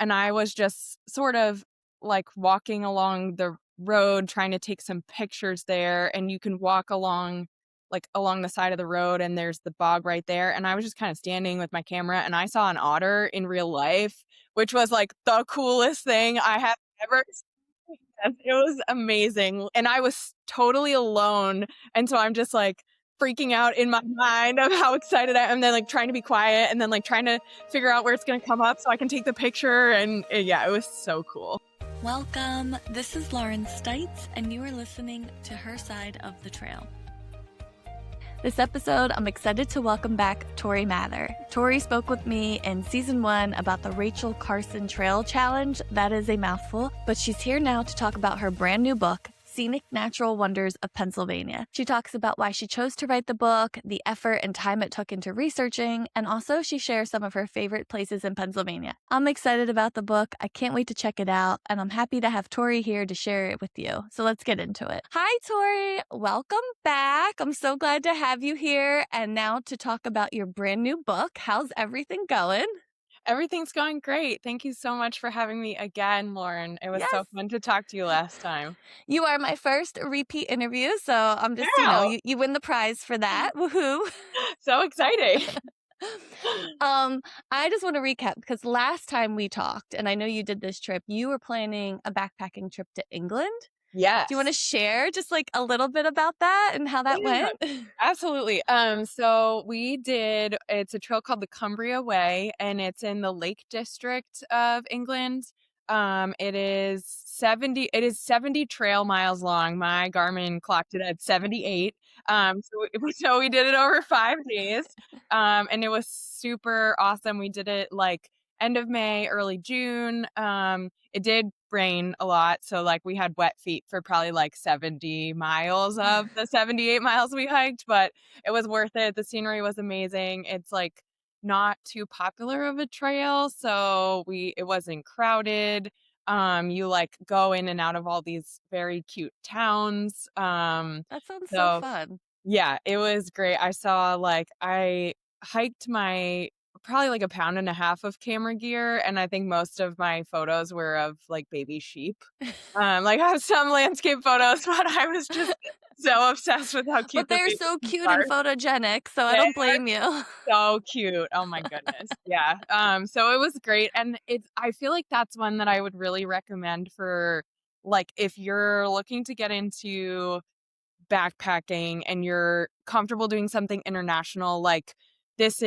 And I was just sort of like walking along the road trying to take some pictures there, and you can walk along the side of the road and there's the bog right there. And I was just kind of standing with my camera and I saw an otter in real life, which was like the coolest thing I have ever seen. Yes, it was amazing. And I was totally alone. And so I'm just like freaking out in my mind of how excited I am, and then like trying to be quiet and then like trying to figure out where it's going to come up so I can take the picture. And yeah, it was so cool. Welcome. This is Lauren Stites, and you are listening to Her Side of the Trail. This episode, I'm excited to welcome back Tory Mather. Tory spoke with me in season 1 about the Rachel Carson Trail Challenge. That is a mouthful, but she's here now to talk about her brand new book, Scenic Wonders of Pennsylvania. She talks about why she chose to write the book, the effort and time it took into researching, and also she shares some of her favorite places in Pennsylvania. I'm excited about the book. I can't wait to check it out, and I'm happy to have Tory here to share it with you. So let's get into it. Hi, Tory. Welcome back. I'm so glad to have you here, and now to talk about your brand new book. How's everything going? Everything's going great. Thank you so much for having me again, Lauren. It was so Yes. fun to talk to you last time. You are my first repeat interview, so I'm just, Wow. you win the prize for that. Woohoo. So exciting. I just want to recap because last time we talked, and I know you did this trip, you were planning a backpacking trip to England. Yes. Do you want to share just like a little bit about that and how that went? Absolutely. So it's a trail called the Cumbria Way, and it's in the Lake District of England. It is 70 trail miles long. My Garmin clocked it at 78. So we did it over 5 days. And it was super awesome. We did it like end of May, early June. It did rain a lot, so like we had wet feet for probably like 70 miles of the 78 miles we hiked, but it was worth it. The scenery was amazing. It's like not too popular of a trail, so it wasn't crowded. You like go in and out of all these very cute towns. That sounds so fun. Yeah, it was great. I hiked my probably like a pound and a half of camera gear, and I think most of my photos were of like baby sheep. Like I have some landscape photos, but I was just so obsessed with how cute But they're so cute and photogenic, so I don't blame you. So cute. Oh my goodness. Yeah. So it was great. And I feel like that's one that I would really recommend for like if you're looking to get into backpacking and you're comfortable doing something international. Like this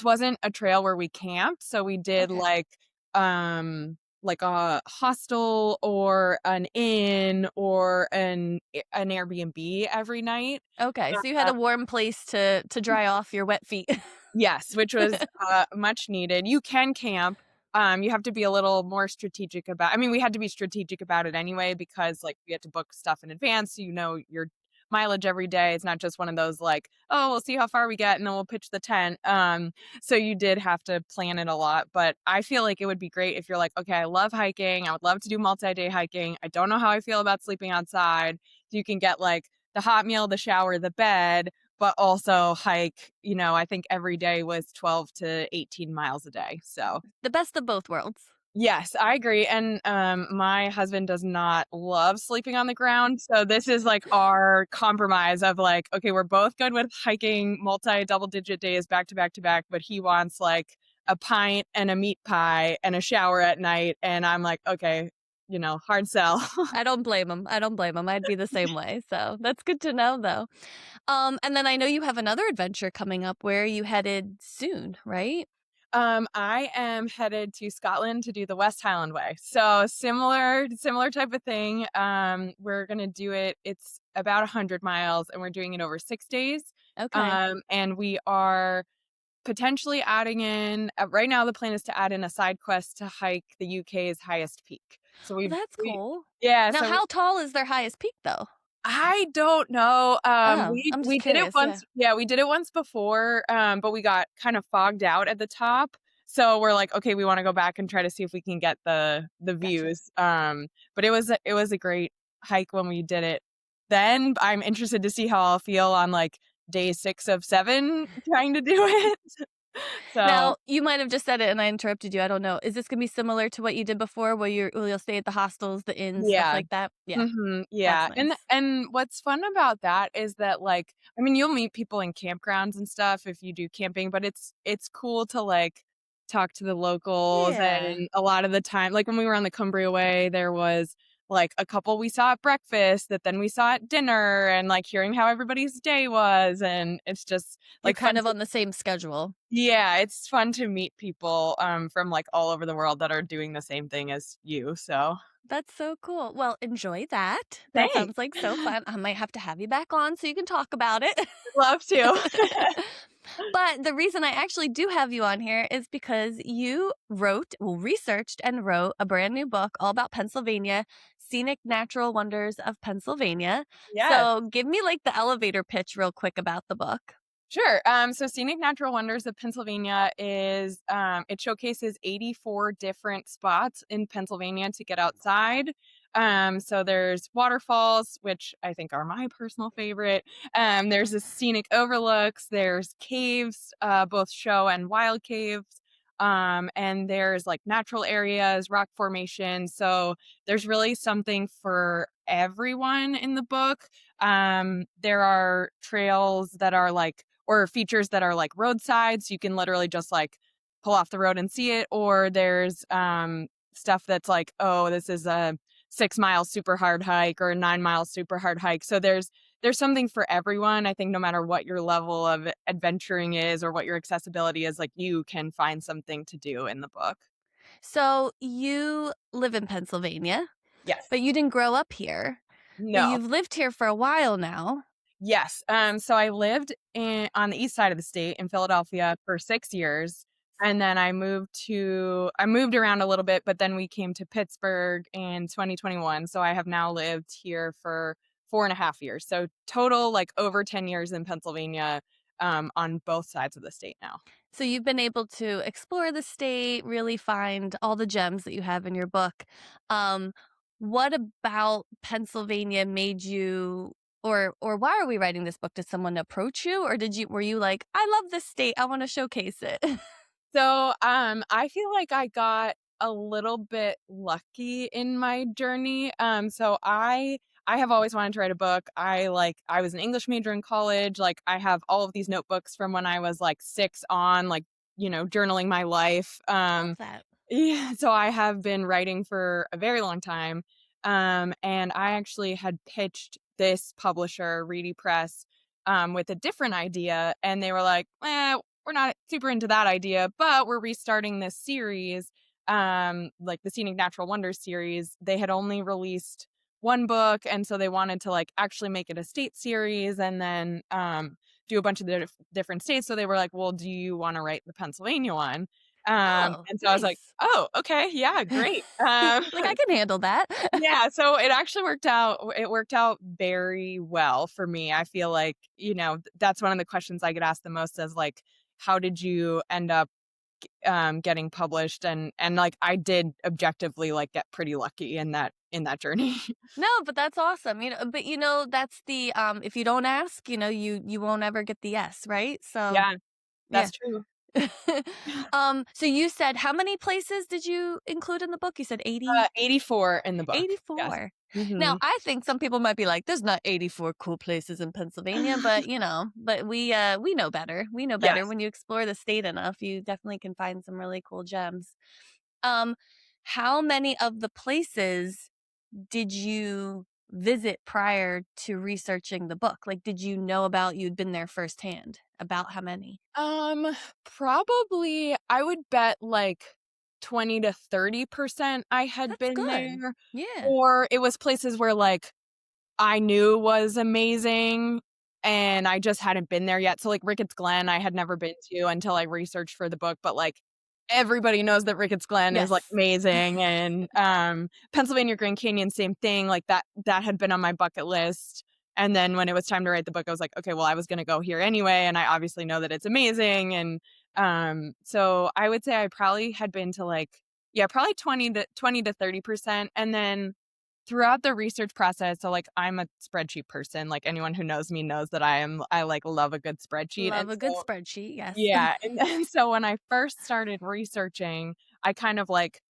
wasn't a trail where we camped, so we did like a hostel or an inn or an Airbnb every night. Okay, so you had a warm place to dry off your wet feet. Yes, which was much needed. You can camp. You have to be a little more strategic about. I mean, we had to be strategic about it anyway because like we had to book stuff in advance, so you know your mileage every day. It's not just one of those like, oh, we'll see how far we get and then we'll pitch the tent. So you did have to plan it a lot. But I feel like it would be great if you're like, okay, I love hiking. I would love to do multi-day hiking. I don't know how I feel about sleeping outside. So you can get like the hot meal, the shower, the bed, but also hike, I think every day was 12 to 18 miles a day. So the best of both worlds. yes, I agree. And my husband does not love sleeping on the ground. So this is like our compromise of like, okay, we're both good with hiking double digit days back to back to back, but he wants like a pint and a meat pie and a shower at night. And I'm like, okay, hard sell. I don't blame him. I'd be the same way. So that's good to know though. And then I know you have another adventure coming up. Where are you headed soon, right? I am headed to Scotland to do the West Highland Way. So similar type of thing. We're going to do it. It's about 100 miles and we're doing it over 6 days. Okay. And we are potentially adding in, right now the plan is to add in a side quest to hike the UK's highest peak. So That's cool. Yeah. Now, how tall is their highest peak though? I don't know. I'm We just did it curious. once. Yeah, we did it once before. But we got kind of fogged out at the top. So we're like, okay, we want to go back and try to see if we can get the views. But it was a great hike when we did it. Then I'm interested to see how I'll feel on like day 6 of 7 trying to do it. So, Now, you might have just said it and I interrupted you, I don't know. Is this gonna be similar to what you did before where you'll stay at the hostels, the inns, stuff yeah. like that? Yeah, Yeah, that's and nice. what's fun about that is that, like, I mean, you'll meet people in campgrounds and stuff if you do camping, but it's cool to, like, talk to the locals, Yeah. and a lot of the time like, when we were on the Cumbria Way, there was, like, a couple we saw at breakfast that then we saw at dinner and, like, hearing how everybody's day was, and it's just, You're like, fun kind of to on the same schedule. yeah, it's fun to meet people, from, like, all over the world that are doing the same thing as you, so That's so cool. Well, enjoy that. That thanks. sounds like so fun. I might have to have you back on so you can talk about it. Love to. But the reason I actually do have you on here is because you researched and wrote a brand new book all about Pennsylvania, Scenic Natural Wonders of Pennsylvania. Yes. So give me like the elevator pitch real quick about the book. Sure. So Scenic Natural Wonders of Pennsylvania is it showcases 84 different spots in Pennsylvania to get outside. So there's waterfalls, which I think are my personal favorite. There's the scenic overlooks. There's caves, both show and wild caves. And there's like natural areas, rock formations. So there's really something for everyone in the book. There are trails that are like or features that are like roadsides. You can literally just like pull off the road and see it. Or there's stuff that's like, oh, this is a 6 mile super hard hike or a 9 mile super hard hike. So there's something for everyone. I think no matter what your level of adventuring is or what your accessibility is, like you can find something to do in the book. So you live in Pennsylvania, Yes. but you didn't grow up here, but No. you've lived here for a while now. Yes. So I lived on the east side of the state in Philadelphia for 6 years. And then I moved around a little bit, but then we came to Pittsburgh in 2021. So I have now lived here for 4.5 years. So total like over 10 years in Pennsylvania, on both sides of the state now. So you've been able to explore the state, really find all the gems that you have in your book. Um, what about Pennsylvania made you or why are we writing this book? Did someone approach you or did you were you like, I love this state, I want to showcase it? So, I feel like I got a little bit lucky in my journey. So I have always wanted to write a book. I was an English major in college. Like I have all of these notebooks from when I was like 6 on, like, journaling my life. Love that. Yeah, so I have been writing for a very long time. And I actually had pitched this publisher, Reedy Press, with a different idea. And they were like, we're not super into that idea, but we're restarting this series, like the Scenic Natural Wonders series. They had only released one book. And so they wanted to like actually make it a state series and then do a bunch of different states. So they were like, well, do you want to write the Pennsylvania one? Oh, And so I was like, nice. "Oh, okay, yeah, great." Like I can handle that. Yeah, so it worked out very well for me. I feel like, that's one of the questions I get asked the most is like, "How did you end up, getting published?" And, like, I did objectively, like, get pretty lucky in that journey. No, but that's awesome. But that's the if you don't ask, you won't ever get the yes, right? So, Yeah, yeah. that's true. So you said how many places did you include in the book? You said 80, 84 in the book. Yes. 84. Now, Mhm. I think some people might be like, there's not 84 cool places in Pennsylvania, but we know better. We know better. Yes. When you explore the state enough, you definitely can find some really cool gems. Um, how many of the places did you visit prior to researching the book? Like, did you know about you'd been there firsthand? About how many? Um, Probably I would bet like 20 to 30% I had That's been good. there, Yeah. or it was places where like I knew was amazing and I just hadn't been there yet. So like Ricketts Glen, I had never been to until I researched for the book, but like everybody knows that Ricketts Glen is like Yes. amazing and Pennsylvania Grand Canyon same thing, like that had been on my bucket list. And then when it was time to write the book, I was like, okay, well I was going to go here anyway and I obviously know that it's amazing and so I would say I probably had been to like yeah, probably 20 to 30% and then throughout the research process, so, like, I'm a spreadsheet person, like, anyone who knows me knows that I, like, love a good spreadsheet, and Love a good so spreadsheet, yes. yeah, and so when I first started researching, I kind of, like,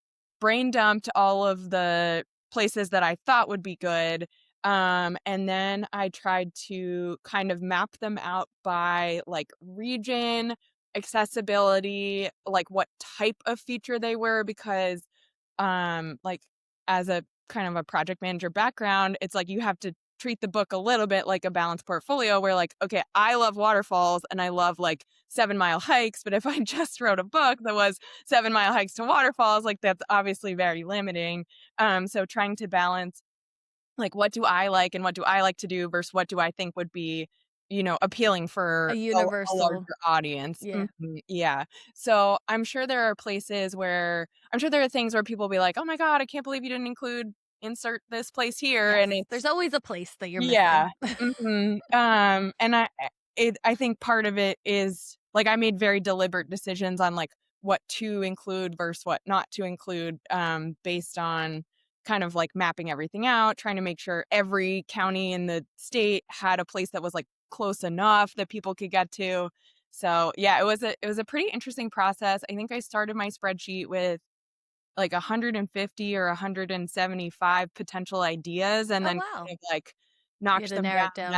brain dumped all of the places that I thought would be good, and then I tried to kind of map them out by, like, region, accessibility, like, what type of feature they were because, like, as a kind of a project manager background, it's like you have to treat the book a little bit like a balanced portfolio where like, okay, I love waterfalls and I love like 7 mile hikes, but if I just wrote a book that was 7 mile hikes to waterfalls, like that's obviously very limiting. So trying to balance like, what do I like and what do I like to do versus what do I think would be, appealing A for a universal larger audience. yeah. Mhm, yeah. So, I'm sure there are places where I'm sure there are things where people will be like, "Oh my god, I can't believe you didn't include insert this place here," and Yes, it's there's always a place that you're missing. yeah. Mhm. And I think part of it is like, I made very deliberate decisions on, like, what to include versus what not to include, based on kind of, like, mapping everything out, trying to make sure every county in the state had a place that was, like, close enough that people could get to. So, yeah, it was a pretty interesting process. I think I started my spreadsheet with like 150 or 175 potential ideas and Oh, then wow. kind of like You had knocked to them narrow down it down,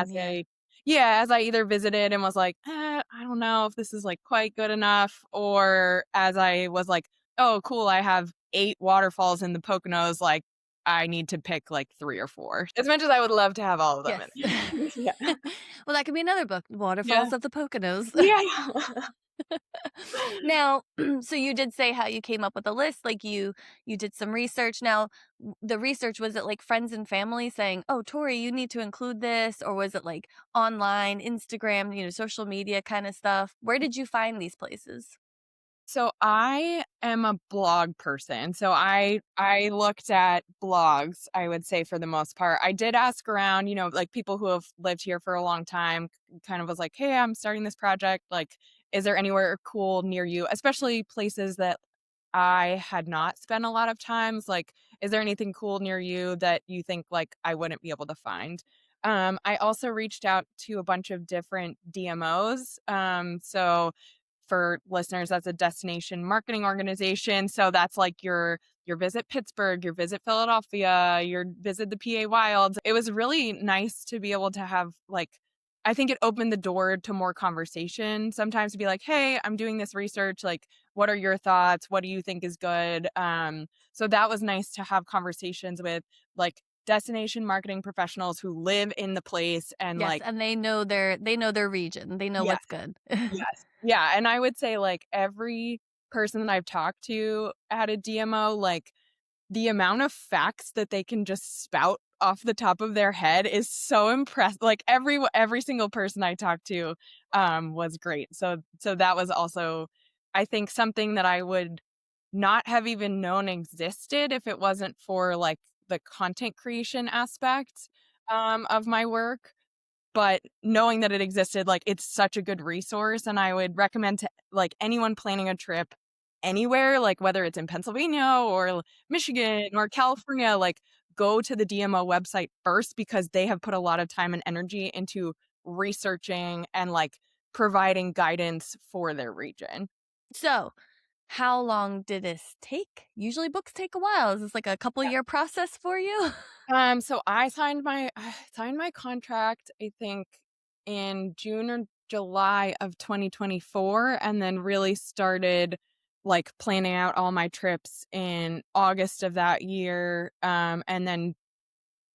yeah. as I either visited and was like, I don't know if this is like quite good enough, or as I was like, oh, cool, I have 8 waterfalls in the Poconos, like I need to pick like 3 or 4. As much as I would love to have all of them Yes. in there. Yeah. Well, that could be another book, Yeah. Waterfalls of the Poconos. Yeah. Now, so you did say how you came up with a list, like, you did some research. Now, the research, was it, like, friends and family saying, "Oh, Tori, you need to include this," or was it, like, online, Instagram, social media kinda stuff? Where did you find these places? So I am a blog person. So I looked at blogs, I would say for the most part. I did ask around, like people who have lived here for a long time, kind of was like, "Hey, I'm starting this project. Like, is there anywhere cool near you?" Especially places that I had not spent a lot of times. Like, is there anything cool near you that you think like I wouldn't be able to find? I also reached out to a bunch of different DMOs. So for listeners, that's a destination marketing organization. So that's like your visit Pittsburgh, your visit Philadelphia, your visit the PA Wilds. It was really nice to be able to have like I think it opened the door to more conversation. Sometimes to be like, "Hey, I'm doing this research. Like, what are your thoughts? What do you think is good?" So that was nice to have conversations with like destination marketing professionals who live in the place and Yes, like, and they know their region, they know yeah, what's good. yes. Yeah, and I would say, like, every person that I've talked to at a DMO, like, the amount of facts that they can just spout off the top of their head is so impressive. Like, every single person I talked to, was great. So that was also, I think, something that I would not have even known existed if it wasn't for, like, the content creation aspect, of my work. But knowing that it existed, like, it's such a good resource, and I would recommend to, like, anyone planning a trip anywhere, like, whether it's in Pennsylvania or Michigan or California, like, go to the DMO website first because they have put a lot of time and energy into researching and, like, providing guidance for their region. So, how long did this take? Usually books take a while. Is this like a couple-year process for you? So I signed my I signed my contract, I think, in June or July of 2024, and then really started, like, planning out all my trips in August of that year, and then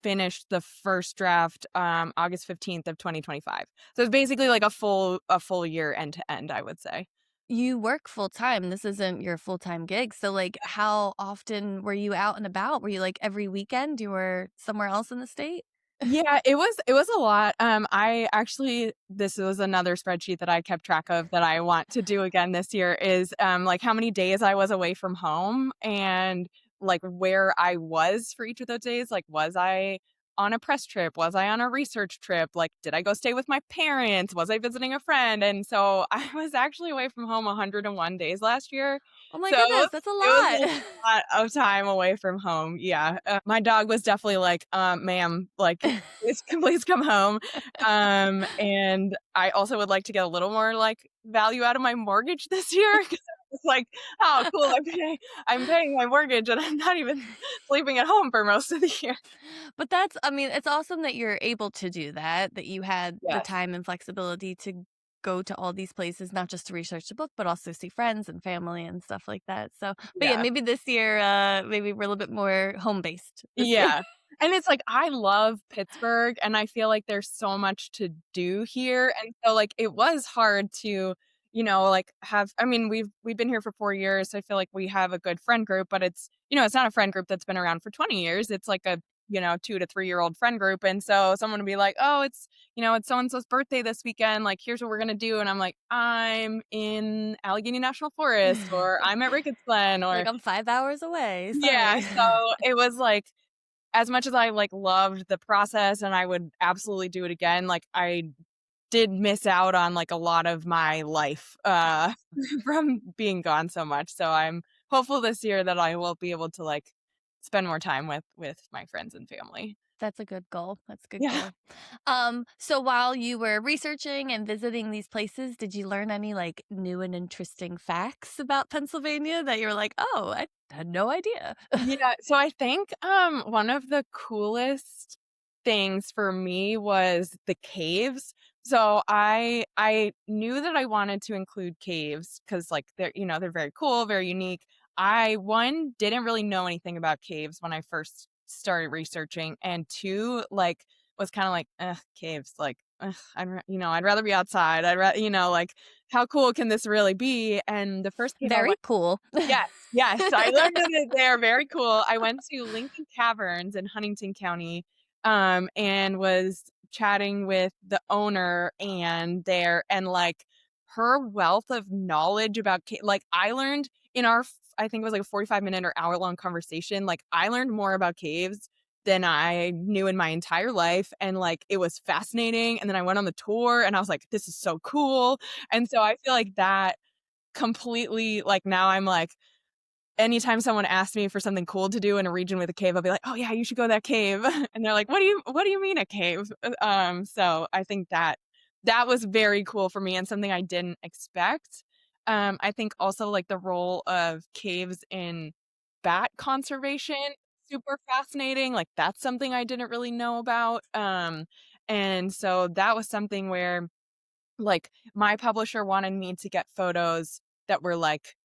finished the first draft, August 15th of 2025. So it's basically like a full year end to end, I would say. You work full time. This isn't your full-time gig. So, like, how often were you out and about? Were you, like, every weekend you were somewhere else in the state? Yeah, it was a lot. I actually this was another spreadsheet that I kept track of that I want to do again this year is, like, how many days I was away from home and, like, where I was for each of those days. Like, was I on a press trip? Was I on a research trip? Like, did I go stay with my parents? Was I visiting a friend? And so I was actually away from home 101 days last year. Oh my So goodness, that's a it was lot. a lot of time away from home. Yeah. My dog was definitely like, ma'am, like, please come home. And I also would like to get a little more like value out of my mortgage this year. 'Cause it's like, oh, cool. I'm paying my mortgage and I'm not even sleeping at home for most of the year. But that's I mean, it's awesome that you're able to do that, that you had the Yes. time and flexibility to go to all these places, not just to research the book, but also see friends and family and stuff like that. So, but yeah, Yeah. maybe this year, maybe we're a little bit more home based this year. Yeah. And it's like, I love Pittsburgh, and I feel like there's so much to do here, and so, like, it was hard to, like, have I mean, we've been here for 4 years, so I feel like we have a good friend group, but it's not a friend group that's been around for 20 years, it's like a, 2 to 3-year-old friend group, and so someone would be like, "Oh, it's so and so's birthday this weekend, like, here's what we're gonna do," and I'm like, "I'm in Allegheny National Forest," or, "I'm at Ricketts Glen," Like or I'm 5 hours away. yeah, Sorry. so it was like as much as I, like, loved the process and I would absolutely do it again, like, I did miss out on, like, a lot of my life, from being gone so much, so I'm hopeful this year that I will be able to, like, spend more time with my friends and family. That's a good goal. That's a good Yeah. goal. So while you were researching and visiting these places, did you learn any like new and interesting facts about Pennsylvania that you were like, "Oh, I had no idea." Yeah, so I think, one of the coolest things for me was the caves. So I knew that I wanted to include caves because like, they're very cool, very unique. One, didn't really know anything about caves when I first started researching, and 2, like, was kinda like, "Ugh, caves, like, ugh, I'd rather be outside. I'd rather like, how cool can this really be?" And the first cave I Very went cool. Yes, yes, I learned that they're very cool. I went to Lincoln Caverns in Huntington County, and was chatting with the owner and, like, her wealth of knowledge about like, I learned in I think it was, like, a 45-minute or hour-long conversation, like, I learned more about caves than I knew in my entire life, and, like, it was fascinating, and then I went on the tour, and I was like, "This is so cool," and so I feel like that completely like, now I'm like anytime someone asks me for something cool to do in a region with a cave, I'll be like, "Oh, yeah, you should go to that cave." And they're like, "What do you mean a cave?" So I think that was very cool for me and something I didn't expect. I think also, like, the role of caves in bat conservation, super fascinating, like, that's something I didn't really know about, and so that was something where, like, my publisher wanted me to get photos that were, like,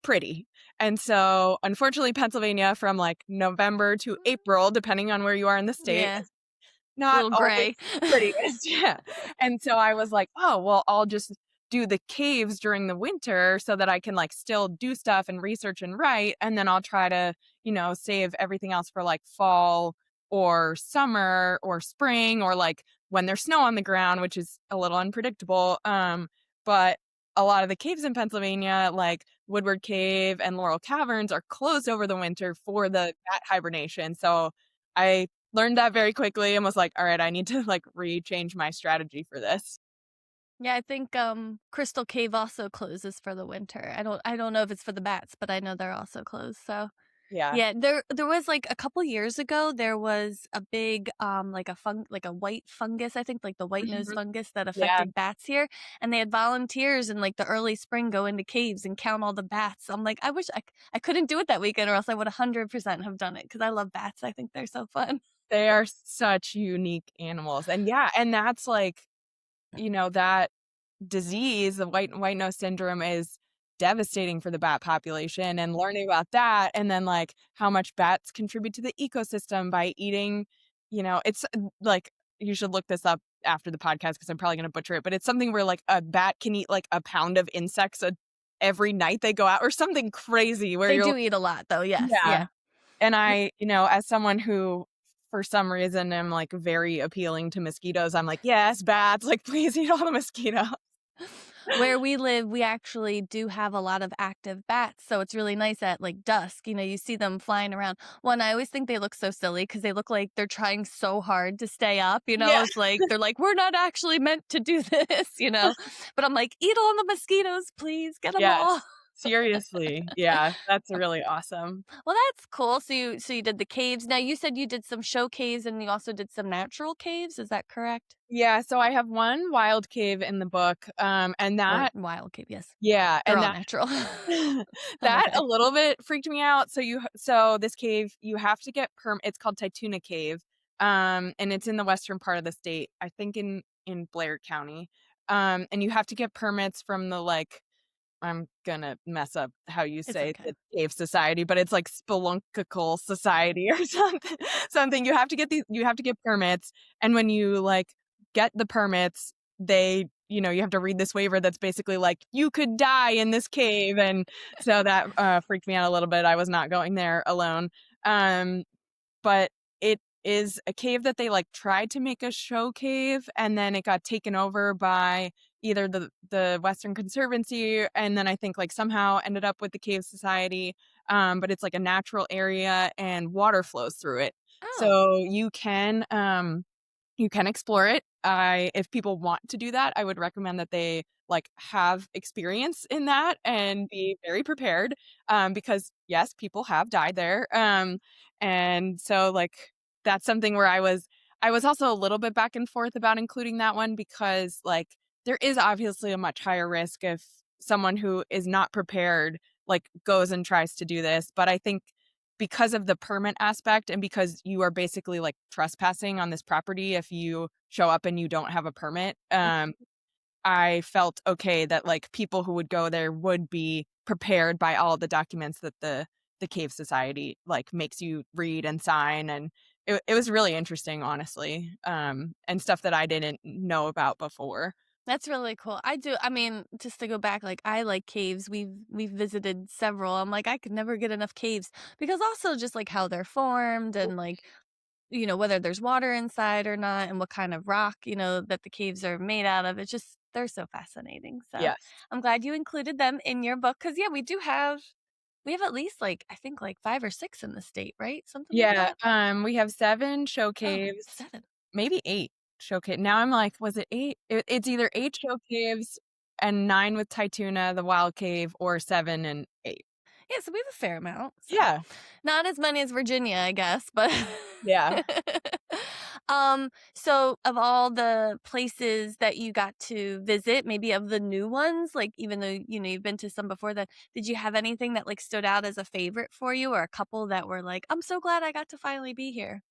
pretty. And so, unfortunately, Pennsylvania from, like, November to April, depending on where you are in the state, Yeah, is not little always gray. the prettiest. Yeah. And so I was like, "Oh, well, I'll just do the caves during the winter so that I can, like, still do stuff and research and write, and then I'll try to, save everything else for, like, fall or summer or spring or, like, when there's snow on the ground," which is a little unpredictable, but a lot of the caves in Pennsylvania, like Woodward Cave and Laurel Caverns, are closed over the winter for the bat hibernation, so I learned that very quickly and was like, "Alright, I need to, like, change my strategy for this." Yeah, I think Crystal Cave also closes for the winter. I don't know if it's for the bats, but I know they're also closed. So Yeah. yeah, there was, like, a couple years ago, there was a big, like a white fungus, I think, like the white nose Mhm. fungus that Yeah. affected bats here, and they had volunteers in, like, the early spring go into caves and count all the bats. I'm like, "I wish I couldn't do it that weekend or else I would 100% have done it because I love bats, I think they're so fun." They are such unique animals, and yeah, and that's, like, that disease, the white nose syndrome is devastating for the bat population, and learning about that, and then, like, how much bats contribute to the ecosystem by eating, it's, like you should look this up after the podcast because 'cause I'm probably gonna butcher it, but it's something where, like, a bat can eat, like, a pound of insects every night they go out or something crazy where They you're do eat a lot though, yes, yeah, yeah. and as someone who, for some reason, am, like, very appealing to mosquitoes, I'm like, "Yes, bats, like, please eat all the mosquitoes." Where we live, we actually do have a lot of active bats, so it's really nice at, like, dusk, you see them flying around. One, I always think they look so silly because they look like they're trying so hard to stay up, Yeah. it's like they're like, "We're not actually meant to do this?" But I'm like, "Eat all the mosquitoes, please, get them all." Yes. Seriously. Yeah, that's really awesome. Well, that's cool. So you did the caves. Now you said you did some show caves and you also did some natural caves, is that correct? Yeah, so I have one wild cave in the book, and Or that wild cave, yes. yeah, They're and all that natural. I'm that a okay. little bit freaked me out. So this cave, you have to get it's called Tituna Cave, and it's in the western part of the state, I think in Blair County. And you have to get permits from the, like, I'm gonna mess up how you It's say okay. the cave society, but it's like Spelunkical Society or something. You have to get permits, and when you, like, get the permits, you have to read this waiver that's basically like, "You could die in this cave," and so that, freaked me out a little bit. I was not going there alone. Um but it is a cave that they, like, tried to make a show cave, and then it got taken over by either the Western Conservancy, and then I think, like, somehow ended up with the Cave Society, but it's, like, a natural area and water flows through it. Oh, So you can explore it. If people want to do that, I would recommend that they, like, have experience in that and be very prepared, because, yes, people have died there, and so, like, that's something where I was also a little bit back and forth about including that one because, like, there is obviously a much higher risk if someone who is not prepared, like, goes and tries to do this, but I think because of the permit aspect and because you are basically, like, trespassing on this property if you show up and you don't have a permit, I felt okay that, like, people who would go there would be prepared by all the documents that the Cave Society, like, makes you read and sign, and it was really interesting, honestly, and stuff that I didn't know about before. that's really cool. I mean, just to go back, like, I like caves. We've visited several. I'm like, I could never get enough caves because also just, like, how they're formed and, like, whether there's water inside or not and what kind of rock, that the caves are made out of. It's just they're so fascinating. So, Yes. I'm glad you included them in your book because yeah, we have at least, like, I think, like, 5 or 6 in the state, right? Something like Yeah, that? we have 7 show Oh, caves, 7. maybe 8 show cave now I'm like, was it 8? It's either 8 show caves and 9 with Tituna, the wild cave, or 7 and 8. Yeah, so we have a fair amount, so Yeah, not as many as Virginia, I guess, but yeah. so of all the places that you got to visit, maybe of the new ones, like, even though, you've been to some before that, did you have anything that, like, stood out as a favorite for you or a couple that were like, "I'm so glad I got to finally be here"?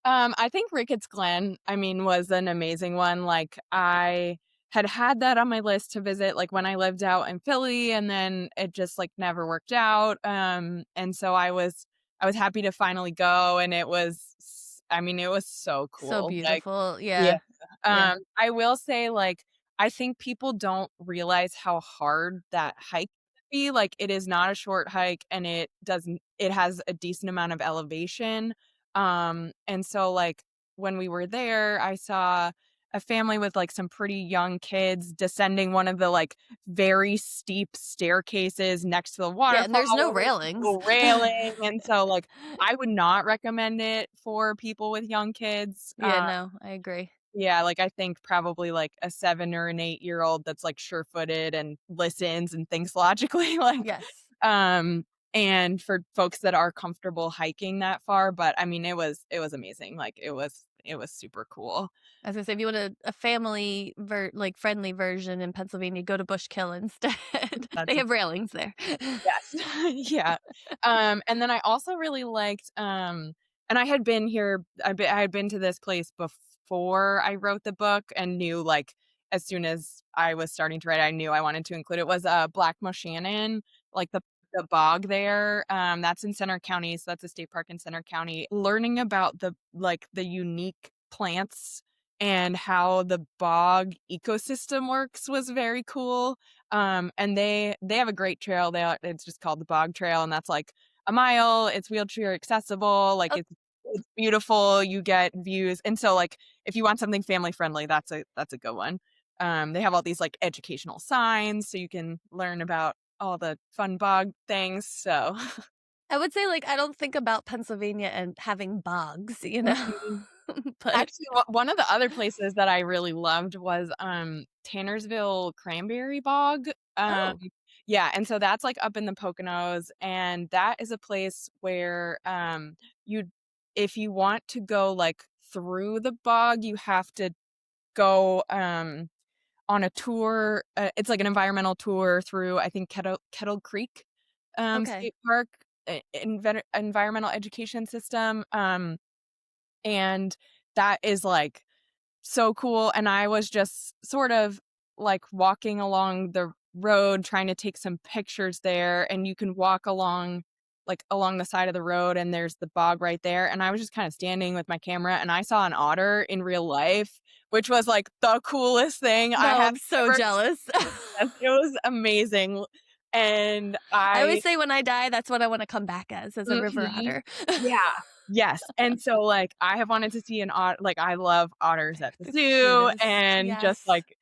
I think Ricketts Glen, I mean, was an amazing one, like, I had that on my list to visit, like, when I lived out in Philly, and then it just, like, never worked out, and so I was happy to finally go, and I mean, it was so So cool, like beautiful, yeah. yeah, yeah. I will say, like, I think people don't realize how hard that hike can be, like, it is not a short hike, and it has a decent amount of elevation, and so, like, when we were there, I saw a family with, like, some pretty young kids descending one of the, like, very steep staircases next to the Yeah, and waterfall there's no where there's railings. no railing, and so, like, I would not recommend it for people with young kids, Yeah, no, I agree. yeah, like, I think probably, like, a 7 or an 8-year-old that's, like, sure-footed and listens and thinks logically, like, Yes. um and for folks that are comfortable hiking that far, but, I mean, it was amazing, like, it was super cool. I was gonna say, if you want a family like, friendly version in Pennsylvania, go to Bushkill instead. That's They have railings there. yes. Yeah. And then I also really liked, and I had been to this place before I wrote the book and knew, like, as soon as I was starting to write, I knew I wanted to include it, was, Black Moshannon, like, the bog there, that's in Center County, so that's a state park in Center County. Learning about the unique plants and how the bog ecosystem works was very cool. And they have a great trail. It's just called the Bog Trail, and that's like a mile. It's wheelchair accessible. Like Oh, it's beautiful. You get views, and so, like, if you want something family friendly, that's a good one. They have all these like educational signs so you can learn about all the fun bog things. So I would say, like, I don't think about Pennsylvania and having bogs, you know? Mhm. But Actually, one of the other places that I really loved was, Tannersville Cranberry Bog. oh, Yeah, and so that's, like, up in the Poconos, and that is a place where, you if you want to go, like, through the bog, you have to go, on a tour, it's like an environmental tour through, I think, Kettle Creek, okay. State Park, environmental education system, and that is, like, so cool, and I was just sort of, like, walking along the road trying to take some pictures there, and you can walk along, like, along the side of the road, and there's the bog right there, and I was just kinda standing with my camera, and I saw an otter in real life, which was, like, the coolest thing I No, have I'm so ever jealous. experienced. It was amazing, and I I always say when I die, that's what I wanna come back as a river Mhm. otter. Yeah. Yes, and so, like, I have wanted to see an like, I love otters at the The zoo, cutest. and just, Yes. like,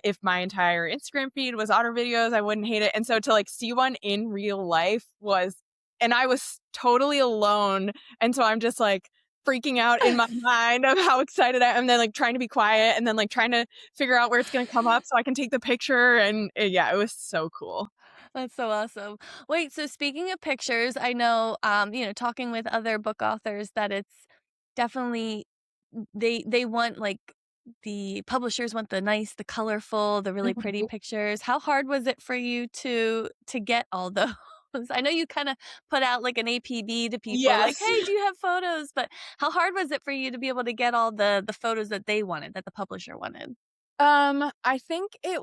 if my entire Instagram feed was otter videos, I wouldn't hate it, and so to, like, see one in real life was and I was totally alone, and so I'm just, like, freaking out in my mind of how excited I am, then, like, trying to be quiet, and then, like, trying to figure out where it's gonna come up so I can take the picture, and, yeah, it was so cool. That's so awesome. Wait, so speaking of pictures, I know, talking with other book authors that it's definitely they want, like the publishers want the nice, the colorful, the really pretty Mhm. pictures. How hard was it for you to get all those? I know you kinda put out, like, an APB to people, like, Yes. "Hey, do you have photos?" But how hard was it for you to be able to get all the photos that they wanted, that the publisher wanted? I think it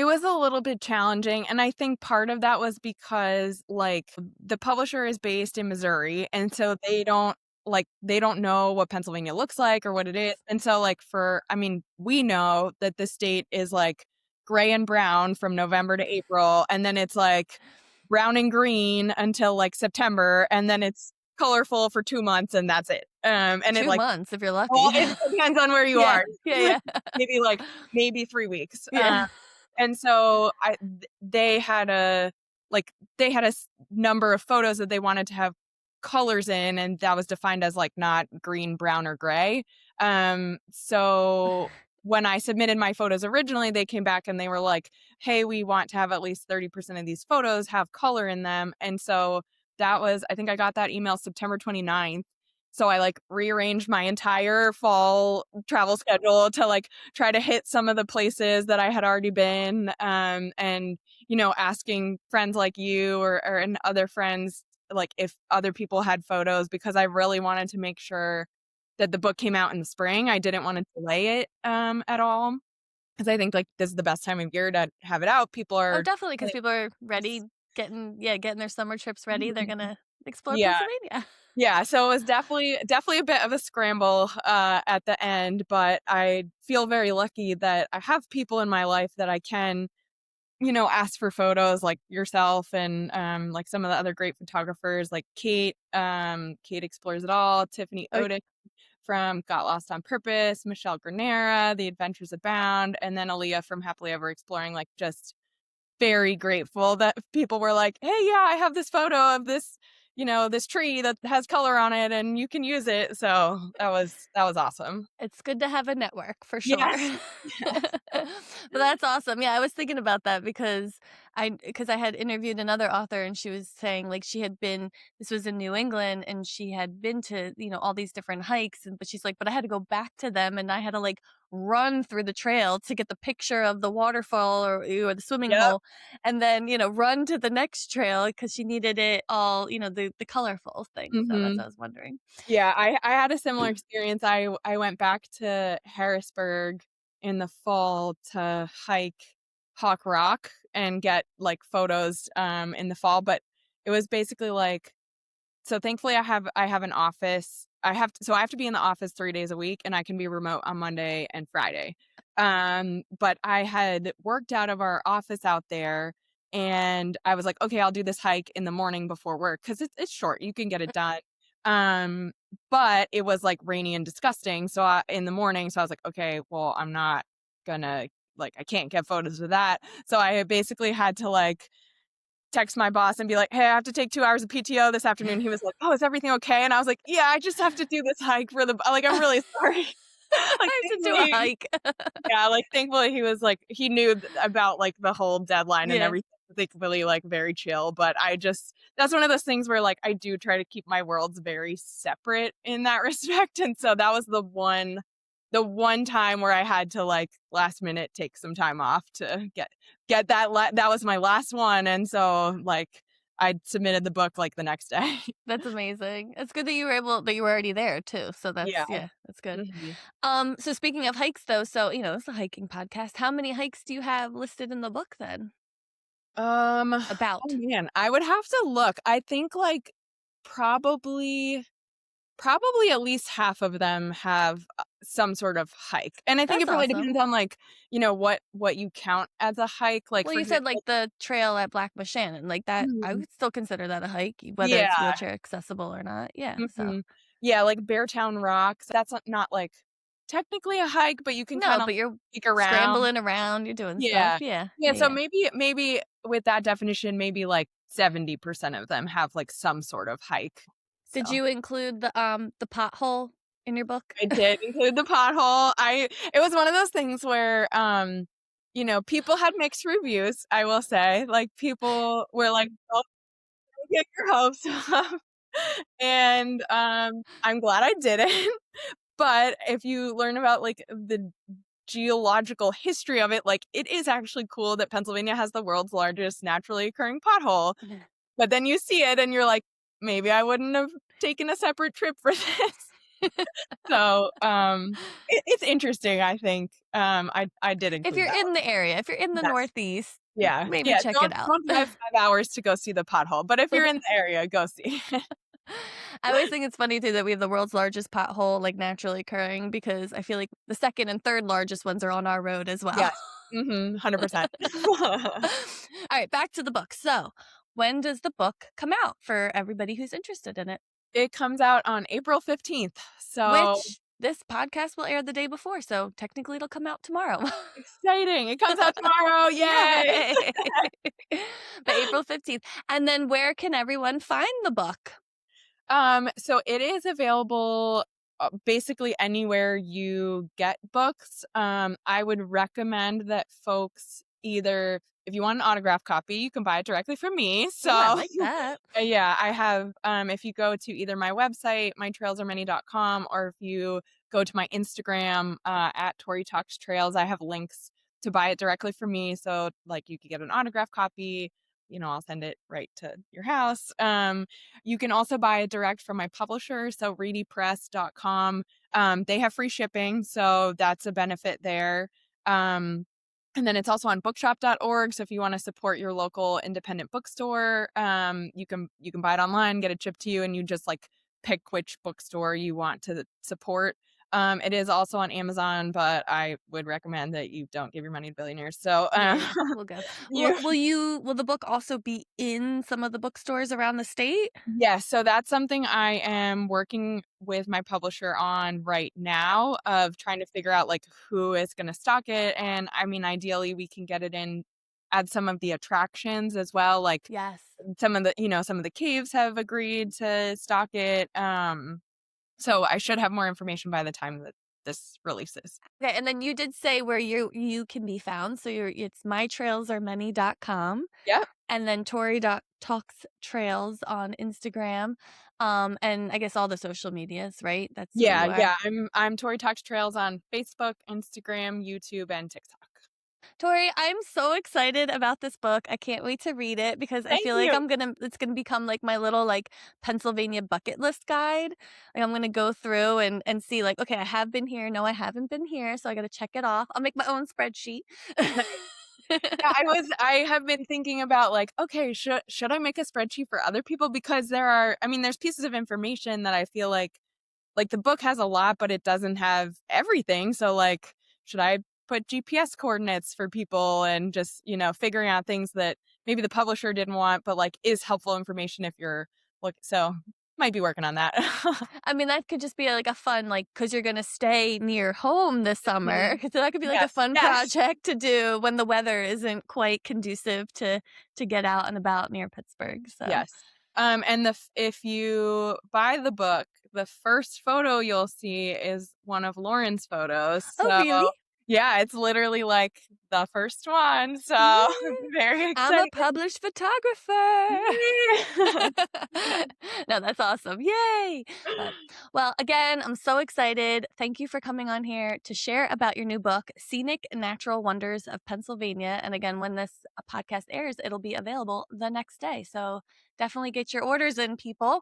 was a little bit challenging, and I think part of that was because, like, the publisher is based in Missouri, and so they don't know what Pennsylvania looks like or what it is, and so, like, I mean, we know that the state is, like, gray and brown from November to April, and then it's, like, brown and green until, like, September, and then it's colorful for 2 months, and that's it. And it, 2 like months if you're well, lucky. it depends on where you Yeah. are. Yeah, Maybe, like, maybe 3 weeks, yeah. and so they had like, they had number of photos that they wanted to have colors in, and that was defined as, like, not green, brown, or gray, so when I submitted my photos originally, they came back and they were like, "Hey, we want to have at least 30% of these photos have color in them," and so that was I think I got that email September 29th. So I, like, rearranged my entire fall travel schedule to, like, try to hit some of the places that I had already been, and, asking friends like you and other friends, like, if other people had photos because I really wanted to make sure that the book came out in the spring. I didn't wanna delay it, at all because I think, like, this is the best time of year to have it out. People Oh, are definitely, because planning people are trips. ready, getting their summer trips ready. They're Mhm. gonna explore Yeah. Pennsylvania. Yeah, so it was definitely a bit of a scramble, at the end, but I feel very lucky that I have people in my life that I can, ask for photos like yourself and, like some of the other great photographers like Kate Explores It All, Tiffany Oh, Odick from Got Lost on Purpose, Michelle Granera, The Adventures Abound, and then Aaliyah from Happily Ever Exploring, like, just very grateful that people were like, "Hey, yeah, I have this photo of this, this tree that has color on it and you can use it." So that was awesome. it's good to have a network for sure. Yes. Yes. But that's awesome. Yeah, I was thinking about that because I had interviewed another author and she was saying, like, she had been this was in New England and she had been to, all these different hikes, but she's like, "But I had to go back to them and I had to, like, run through the trail to get the picture of the waterfall or the swimming Yep. hole, and then, run to the next trail because she needed it all, the colorful thing." So that's what I Mhm. was wondering. Yeah, I had a similar experience. I went back to Harrisburg in the fall to hike Hawk Rock and get, like, photos, in the fall, but it was basically like so thankfully I have an office. I have to be in the office 3 days a week, and I can be remote on Monday and Friday. But I had worked out of our office out there, and I was like, "Okay, I'll do this hike in the morning before work because it's short, you can get it done." Um, but it was, like, rainy and disgusting, so in the morning, so I was like, "Okay, well, I'm not gonna, like, I can't get photos of that. So I basically had to like text my boss and be like, "Hey, I have to take 2 hours of PTO this afternoon." He was like, "Oh, is everything okay?" And I was like, "Yeah, I just have to do this hike for the like, I'm really sorry." Like, I have to do a thankfully hike. yeah, like, thankfully, he was like he knew about, like, the whole deadline and Yeah, everything, thankfully, like, very chill, but I just that's one of those things where, like, I do try to keep my worlds very separate in that respect, and so that was the one time where I had to, like, last minute take some time off to get that was my last one, and so, like, I submitted the book, like, the next day. that's amazing. It's good that you were already there too. So Yeah. that's good. Mhm. So speaking of hikes though, so it's a hiking podcast. How many hikes do you have listed in the book then? Oh, About. man, I would have to look. I think, like, probably Probably at least half of them have, some sort of hike, and I think That's it probably awesome. depends on, like, what you count as a hike, like, Well, for you said example like the trail at Black Shannon, like that I Mhm. would still consider that a hike, whether it's Yeah, wheelchair accessible or not. Yeah. So mhm. Yeah, like Beartown Rocks, that's not, like, technically a hike, but you can no, kinda, but like, you're sneak around. scrambling around, you're doing stuff. Yeah. Yeah. Yeah, Yeah. so Yeah. maybe with that definition, maybe, like, 70% of them have, like, some sort of hike, Did so you include the pothole in your book? I did include the pothole. I It was one of those things where, people had mixed reviews, I will say. Like, people were like, "Don't get your hopes up." And, I'm glad I didn't. But if you learn about, like, the geological history of it, like, it is actually cool that Pennsylvania has the world's largest naturally occurring pothole. But then you see it and you're like, "Maybe I wouldn't have taken a separate trip for this." So, it's interesting, I think. I did If include you're that in one. the area, if you're in the Yes. Northeast, Yeah. maybe Yeah, check it out. don't drive 5 hours to go see the pothole, but if you're in the area, go see it. I always think it's funny too that we have the world's largest pothole, like, naturally occurring because I feel like the 2nd and 3rd largest ones are on our road as well. Yes. Mhm, 100%. Alright, back to the book. So, when does the book come out for everybody who's interested in it? It comes out on April 15th, so Which this podcast will air the day before, so technically it'll come out tomorrow. exciting. It comes out tomorrow, yay! Yay! But April 15th. And then where can everyone find the book? So it is available, basically anywhere you get books. I would recommend that folks either if you want an autograph copy, you can buy it directly from me. So, Ooh, I like that. yeah, I have, if you go to either my website, mytrailsaремany.com, or if you go to my Instagram, at Tory Talks Trails, I have links to buy it directly from me. So, like, you could get an autograph copy. I'll send it right to your house. You can also buy it direct from my publisher, so readypress.com. They have free shipping, so that's a benefit there. And then it's also on bookshop.org, so if you wanna support your local independent bookstore, you can buy it online, get it shipped to you, and you just, like, pick which bookstore you want to support. It is also on Amazon, but I would recommend that you don't give your money to billionaires. So, Yeah, yeah, we'll go. you Will the book also be in some of the bookstores around the state? Yes, so that's something I am working with my publisher on right now of trying to figure out, like, who is gonna stock it, and, I mean, ideally, we can get it in at some of the attractions as well, like, Yes. some of the caves have agreed to stock it, so I should have more information by the time that this releases. Okay, and then you did say where you can be found, so it's mytrailsaremoney.com Yep. and then Tori dot talks trails on Instagram, and I guess all the social medias, right? That's where Yeah, you are. yeah, I'm Tori Talks Trails on Facebook, Instagram, YouTube, and TikTok. Tori, I'm so excited about this book. I can't wait to read it because I Thank feel like you. it's gonna become like my little like Pennsylvania bucket list guide. Like I'm gonna go through and see like, okay, I have been here. No, I haven't been here, so I gotta check it off. I'll make my own spreadsheet. Yeah, I have been thinking about, like, okay, should I make a spreadsheet for other people? Because there's pieces of information that I feel like the book has a lot, but it doesn't have everything. So, like, should I put GPS coordinates for people and just, figuring out things that maybe the publisher didn't want, but, like, is helpful information if you're look so Might be working on that. I mean, that could just be like a fun, like, because you're gonna stay near home this summer. Mhm. So that could be like a Yes, fun yes, project to do when the weather isn't quite conducive to get out and about near Pittsburgh. So, yes. And if you buy the book, the first photo you'll see is one of Lauren's photos. oh, So really? yeah, it's literally like the first one. So Yay! very I'm a excited. published photographer. Yay! No, that's awesome. Yay. But, well, again, I'm so excited. Thank you for coming on here to share about your new book, Scenic Natural Wonders of Pennsylvania. And again, when this podcast airs, it'll be available the next day. So definitely get your orders in, people.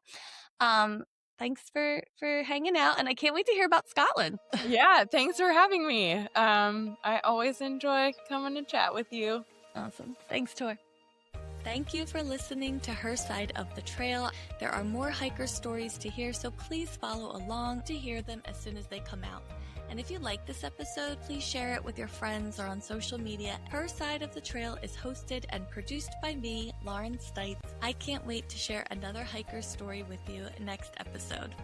Um, thanks for hanging out, and I can't wait to hear about Scotland. Yeah, thanks for having me. I always enjoy coming to chat with you. Awesome. Thanks, Tor. Thank you for listening to Her Side of the Trail. There are more hiker stories to hear, so please follow along to hear them as soon as they come out. And if you like this episode, please share it with your friends or on social media. Her Side of the Trail is hosted and produced by me, Lauren Stites. I can't wait to share another hiker story with you next episode.